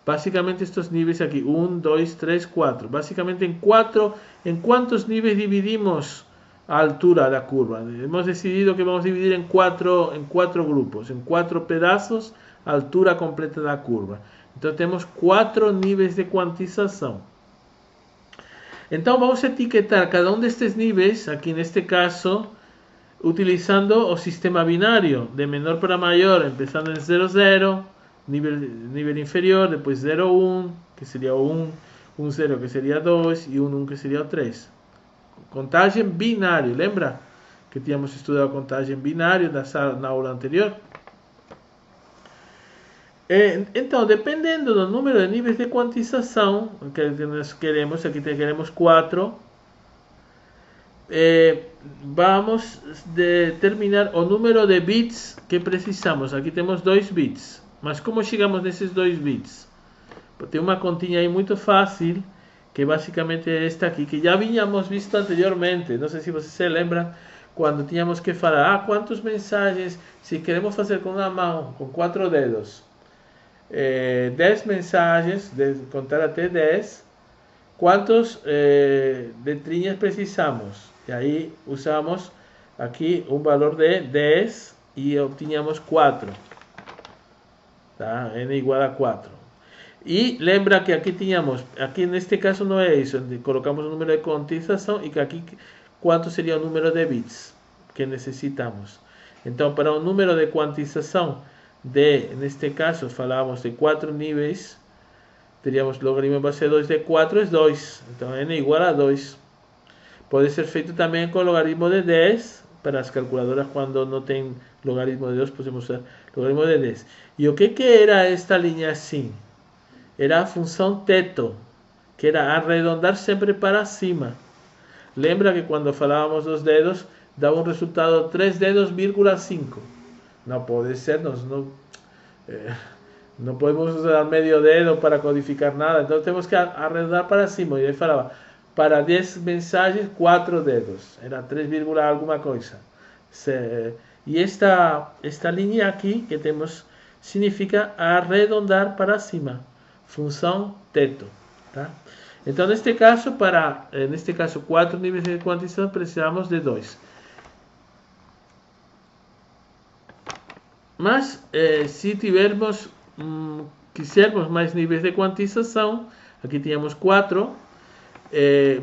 Basicamente estes níveis aqui, 1, 2, 3, 4. Basicamente em quantos níveis dividimos a altura da curva? Hemos decidido que vamos dividir em quatro grupos, em 4 pedaços, a altura completa da curva. Então temos 4 níveis de quantização. Então vamos etiquetar cada um destes níveis, aqui neste caso, utilizando o sistema binário, de menor para maior, começando em 0, 0, nível inferior, depois 0, 1, que seria o 1, 1, 0, que seria 2, e 1, 1, que seria o 3. Contagem binário, lembra que tínhamos estudado contagem binário na aula anterior? Então, dependendo do número de níveis de quantização que nós queremos, aqui queremos 4, vamos determinar o número de bits que precisamos. Aqui temos 2 bits, mas como chegamos nesses 2 bits? Tem uma continha aí muito fácil, que basicamente é esta aqui, que já vínhamos visto anteriormente. Não sei se vocês se lembram, quando tínhamos que falar, quantas mensagens, se queremos fazer com uma mão, com 4 dedos, 10 mensagens, contar até 10, quantas letrinhas precisamos? E aí usamos aqui um valor de 10 e obtínhamos 4, tá? N igual a 4. E lembra que aqui tínhamos, aqui neste caso não é isso, colocamos o número de quantização e que aqui quanto seria o número de bits que necessitamos. Então, para um número de quantização neste caso, falávamos de 4 níveis, teríamos logaritmo base 2 de 4 é 2. Então, n igual a 2. Pode ser feito também com logaritmo de 10. Para as calculadoras, quando não tem logaritmo de 2, podemos usar logaritmo de 10. E o que era esta linha assim? Era a função teto, que era arredondar sempre para cima. Lembra que quando falávamos dos dedos, dava um resultado 3 dedos, 5. Não pode ser, não podemos usar medio dedo para codificar nada, então temos que arredondar para cima. E ele falava, para 10 mensagens, 4 dedos, era 3, alguma coisa. E esta linha aqui que temos significa arredondar para cima, função teto, tá? Então, neste caso, 4 níveis de quantização, precisamos de 2. Mas, se quisermos mais níveis de quantização, aqui tínhamos 4,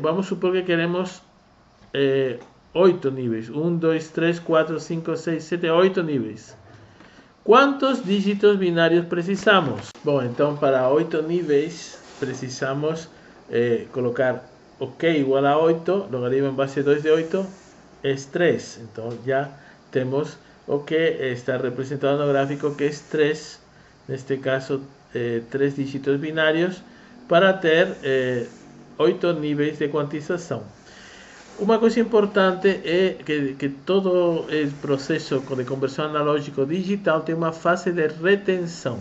vamos supor que queremos 8 níveis. 1, 2, 3, 4, 5, 6, 7, 8 níveis. Quantos dígitos binários precisamos? Bom, então para 8 níveis precisamos colocar OK igual a 8, logaritmo en base 2 de 8 es 3. Então já temos o que está representado no gráfico, que es 3, neste caso 3 dígitos binários, para ter 8 níveis de quantização. Uma coisa importante é que todo o processo de conversão analógico digital tem uma fase de retenção,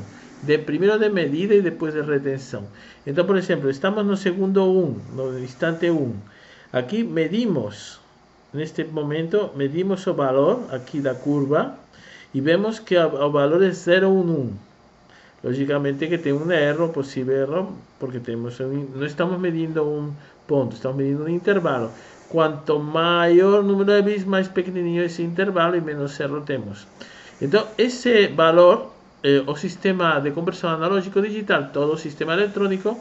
primeiro de medida e depois de retenção. Então, por exemplo, estamos no segundo 1, no instante 1. Aqui medimos, neste momento, medimos o valor aqui da curva e vemos que o valor é 0,11. Logicamente que tem um erro, possível erro, porque não estamos medindo um ponto, estamos medindo um intervalo. Quanto maior o número de bits, mais pequenininho esse intervalo e menos erro temos. Então, esse valor, o sistema de conversão analógico digital, todo o sistema eletrônico,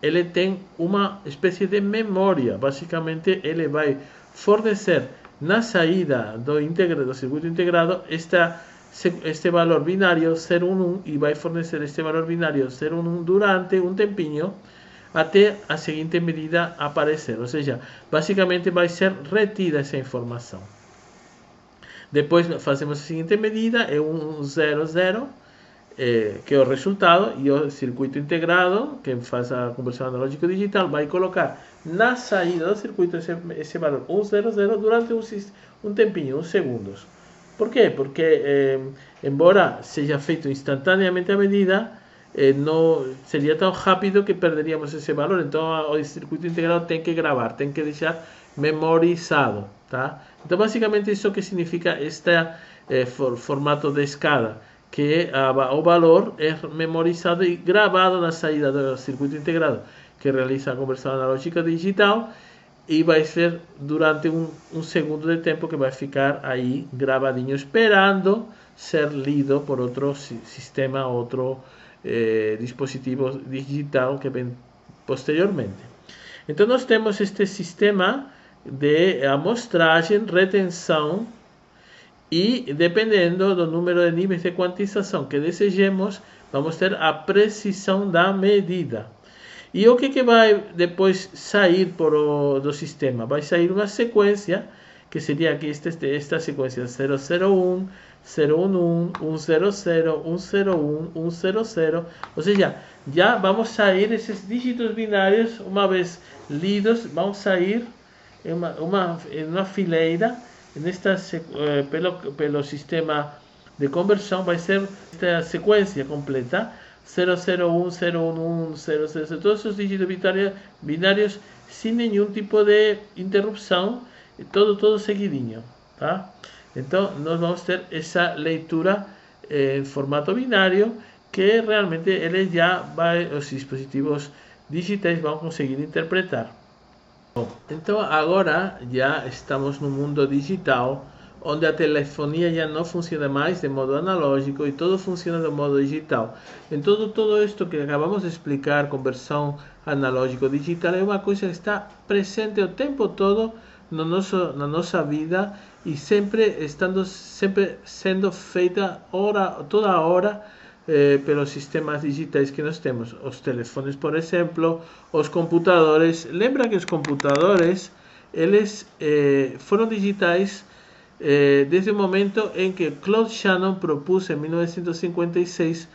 ele tem uma espécie de memória. Basicamente, ele vai fornecer na saída do circuito integrado este valor binário 011 e vai fornecer este valor binário 011 durante um tempinho até a seguinte medida aparecer. Ou seja, basicamente vai ser retida essa informação. Depois fazemos a seguinte medida, é 100, que é o resultado, e o circuito integrado, que faz a conversão analógico digital, vai colocar na saída do circuito esse valor 100 durante um tempinho, uns segundos. Por quê? Porque, embora seja feito instantaneamente a medida, não seria tão rápido que perderíamos esse valor. Então, o circuito integrado tem que gravar, tem que deixar memorizado, tá? Então, basicamente, isso que significa este formato de escada, que o valor é memorizado e gravado na saída do circuito integrado, que realiza a conversão analógica digital, e vai ser durante um segundo de tempo que vai ficar aí gravadinho, esperando ser lido por outro sistema, outro dispositivo digital que vem posteriormente. Então, nós temos este sistema de amostragem, retenção, e dependendo do número de níveis de quantização que desejemos, vamos ter a precisão da medida. E o que vai depois sair do sistema? Vai sair uma sequência, que seria aqui esta sequência 001, 011, 100, 101, 100. Ou seja, já vamos sair esses dígitos binários, uma vez lidos, vão sair em uma fileira. Pelo sistema de conversão, vai ser esta sequência completa: 001, 011, 00, todos os dígitos binários sem nenhum tipo de interrupção, todo seguidinho, tá? Então, nós vamos ter essa leitura em formato binário, que realmente os dispositivos digitais vão conseguir interpretar. Bom, então agora já estamos no mundo digital, onde a telefonia já não funciona mais de modo analógico e tudo funciona de modo digital. Então, tudo isto que acabamos de explicar, conversão analógico-digital, é uma coisa que está presente o tempo todo na nossa vida e sempre sendo feita toda hora pelos sistemas digitais que nós temos. Os telefones, por exemplo, os computadores. Lembra que os computadores, eles foram digitais desde o momento em que Claude Shannon propôs em 1956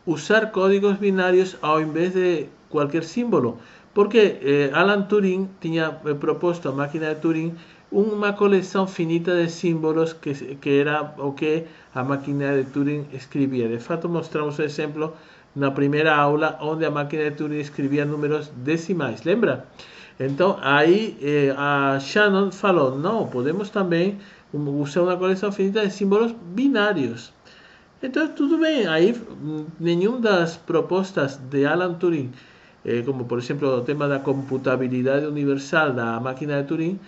usar códigos binários ao invés de qualquer símbolo, porque Alan Turing tinha proposto à máquina de Turing uma coleção finita de símbolos que era o que a máquina de Turing escrevia. De fato, mostramos um exemplo na primeira aula, onde a máquina de Turing escrevia números decimais, lembra? Então, aí a Shannon falou, não, podemos também usar uma coleção finita de símbolos binários. Então, tudo bem, aí nenhuma das propostas de Alan Turing, como por exemplo o tema da computabilidade universal da máquina de Turing,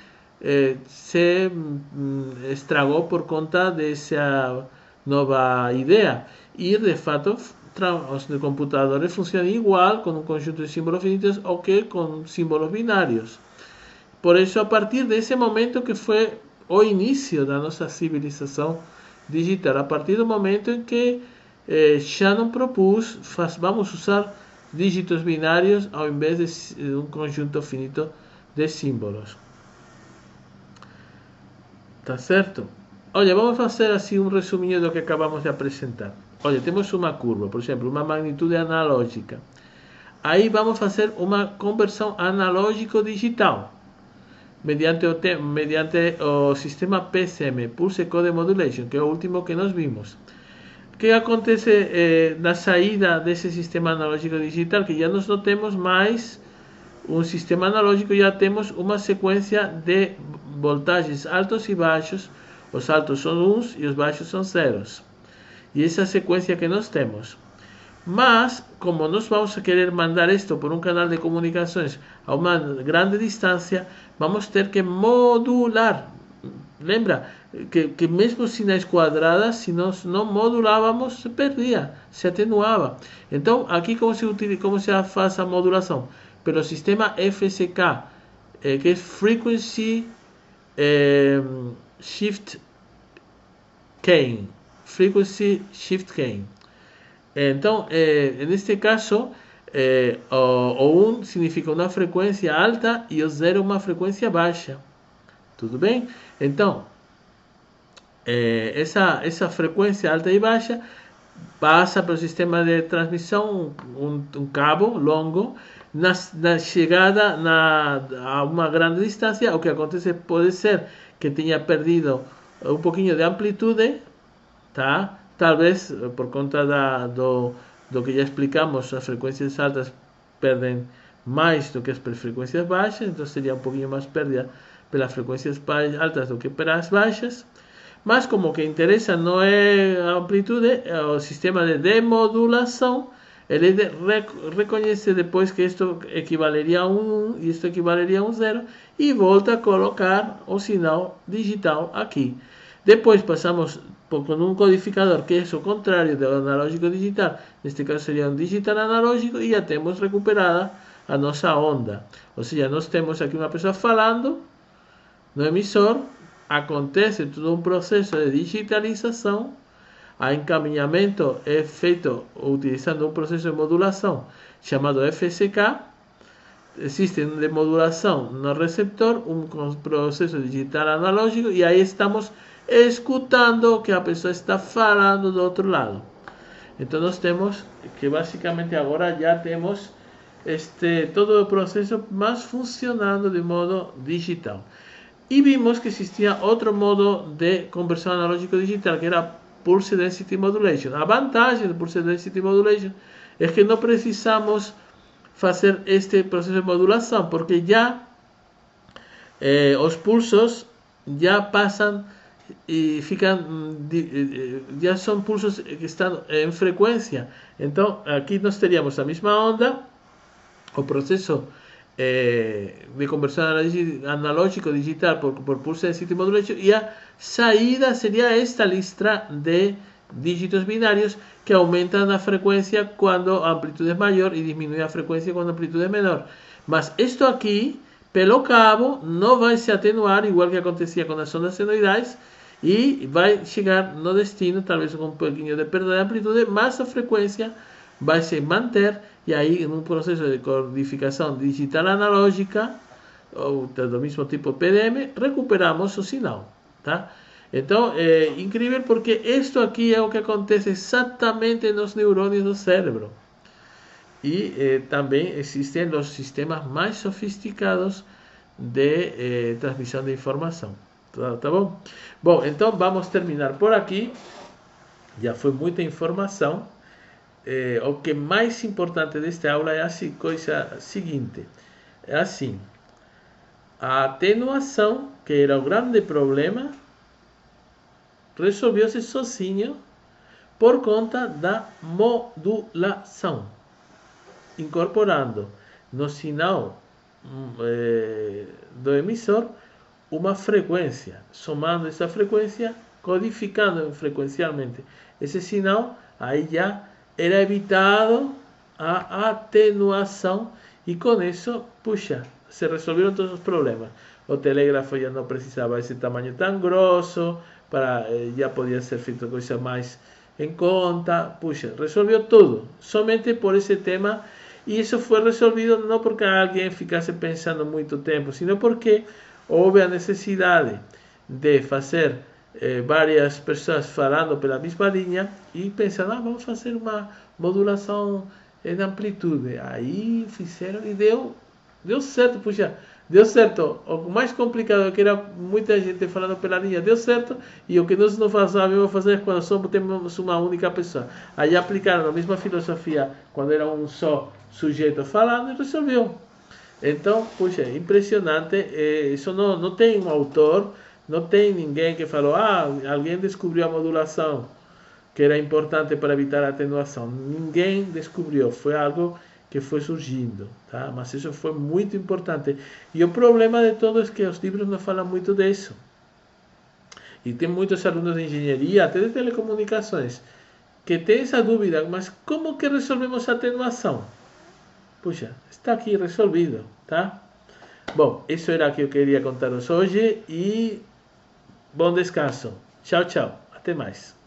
se estragou por conta dessa nova ideia. E, de fato, os computadores funcionam igual com um conjunto de símbolos finitos ou que com símbolos binários. Por isso, a partir desse momento que foi o início da nossa civilização digital, a partir do momento em que Shannon propôs, vamos usar dígitos binários ao invés de um conjunto finito de símbolos. Tá certo? Olha, vamos fazer assim um resuminho do que acabamos de apresentar. Olha, temos uma curva, por exemplo, uma magnitude analógica. Aí vamos fazer uma conversão analógico-digital mediante o sistema PCM, Pulse Code Modulation, que é o último que nós vimos. O que acontece na saída desse sistema analógico-digital? Que já nós não temos mais um sistema analógico, já temos uma sequência de voltagens altos e baixos. Os altos são 1 e os baixos são 0. E essa é a sequência que nós temos. Mas, como nós vamos querer mandar isto por um canal de comunicações a uma grande distância, vamos ter que modular. Lembra que mesmo sinais quadradas, se nós não modulávamos, se perdia, se atenuava. Então, aqui como se faz a modulação? Pelo sistema FSK, que é Frequency Shift Keying. Frequency Shift Keying. Então, neste caso, o 1 significa uma frequência alta e o 0 uma frequência baixa. Tudo bem? Então, essa frequência alta e baixa passa pelo sistema de transmissão, um cabo longo. Na chegada a uma grande distância, o que acontece pode ser que tenha perdido um pouquinho de amplitude, tá? Talvez por conta do que já explicamos, as frequências altas perdem mais do que as frequências baixas, então seria um pouquinho mais perda pelas frequências altas do que pelas baixas. Mas como o que interessa não é a amplitude, é o sistema de demodulação. Ele reconhece depois que isto equivaleria a 1 e isto equivaleria a um 0 e volta a colocar o sinal digital aqui. Depois passamos com um codificador que é o contrário do analógico digital. Neste caso seria um digital analógico e já temos recuperada a nossa onda. Ou seja, nós temos aqui uma pessoa falando no emissor, acontece todo um processo de digitalização. O encaminhamento é feito utilizando um processo de modulação chamado FSK. Existe uma demodulação no receptor, um processo digital analógico, e aí estamos escutando o que a pessoa está falando do outro lado. Então nós temos que basicamente agora já temos todo o processo mais funcionando de modo digital. E vimos que existia outro modo de conversão analógico-digital, que era Pulse Density Modulation. A vantagem do Pulse Density Modulation é que não precisamos fazer este processo de modulação, porque já os pulsos já passam e ficam, já são pulsos que estão em frequência. Então, aqui nós teríamos a mesma onda, o processo de conversão analógico-digital por Pulse Density Modulation, e a saída seria esta lista de dígitos binários que aumentam a frequência quando a amplitude é maior e diminui a frequência quando a amplitude é menor. Mas isto aqui pelo cabo, não vai se atenuar, igual que acontecia com as ondas senoidais, e vai chegar no destino, talvez com um pouquinho de perda de amplitude, mas a frequência vai se manter, e aí, num processo de codificação digital analógica, ou do mesmo tipo PDM, recuperamos o sinal, tá? Então, é incrível porque isto aqui é o que acontece exatamente nos neurônios do cérebro. E também existem os sistemas mais sofisticados de transmissão de informação. Tá bom? Bom, então vamos terminar por aqui. Já foi muita informação. O que mais importante desta aula é a coisa seguinte. É assim. A atenuação, que era o grande problema, resolveu-se sozinho por conta da modulação, incorporando no sinal do emissor uma frequência, somando essa frequência, codificando frequencialmente esse sinal, aí já era evitado a atenuação e com isso, puxa, se resolveram todos os problemas. O telégrafo já não precisava esse tamanho tão grosso, já podia ser feito coisa mais em conta, puxa, resolveu tudo, somente por esse tema, e isso foi resolvido não porque alguém ficasse pensando muito tempo, sino porque houve a necessidade de fazer várias pessoas falando pela mesma linha e pensando, vamos fazer uma modulação em amplitude. Aí fizeram e deu certo, puxa, deu certo. O mais complicado que era muita gente falando pela linha, deu certo, e o que nós não sabemos fazer quando temos uma única pessoa. Aí aplicaram a mesma filosofia quando era um só sujeito falando e resolveu. Então, puxa, impressionante. Isso não tem um autor, não tem ninguém que falou, alguém descobriu a modulação, que era importante para evitar a atenuação. Ninguém descobriu, foi algo que foi surgindo, tá? Mas isso foi muito importante. E o problema de todo é que os livros não falam muito disso. E tem muitos alunos de engenharia, até de telecomunicações, que têm essa dúvida, mas como que resolvemos a atenuação? Puxa, está aqui resolvido, tá? Bom, isso era o que eu queria contar-vos hoje e bom descanso. Tchau, tchau. Até mais.